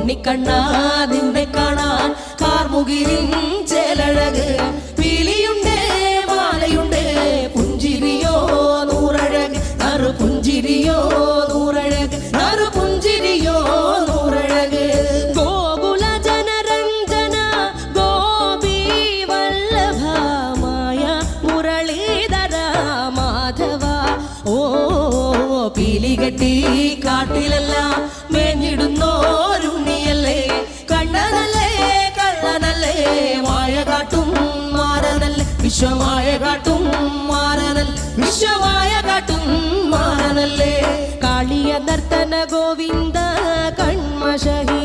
ഉണ്ണിക്കണ്ണാ നിന്നെ കാണാൻ കാർമുകിലിൻ ചേലഴക് പീലിയുണ്ട് മാലയുണ്ട് പുഞ്ചിരിയോ നൂറഴക് നറു പുഞ്ചിരിയോ നൂറഴക് നറു പുഞ്ചിരിയോ നൂറഴക് ഗോകുല ജനരഞ്ജന ഗോപി വല്ലഭമായ മുരളീധര മാധവ ഓ പീലികെട്ടി കാട്ടിലെല്ലാം മേഞ്ഞിടുന്നോരുണ്ണിയല്ലേ കണ്ണനല്ലേ കള്ളനല്ലേ മായ കാട്ടും മാരനല്ലേ വിശ്വമായ കാട്ടും മാരനല്ലേ വിശ്വമായ കാട്ടും മാരനല്ലേ കാളിയ നർത്തന ഗോവിന്ദ കൺമഷഹി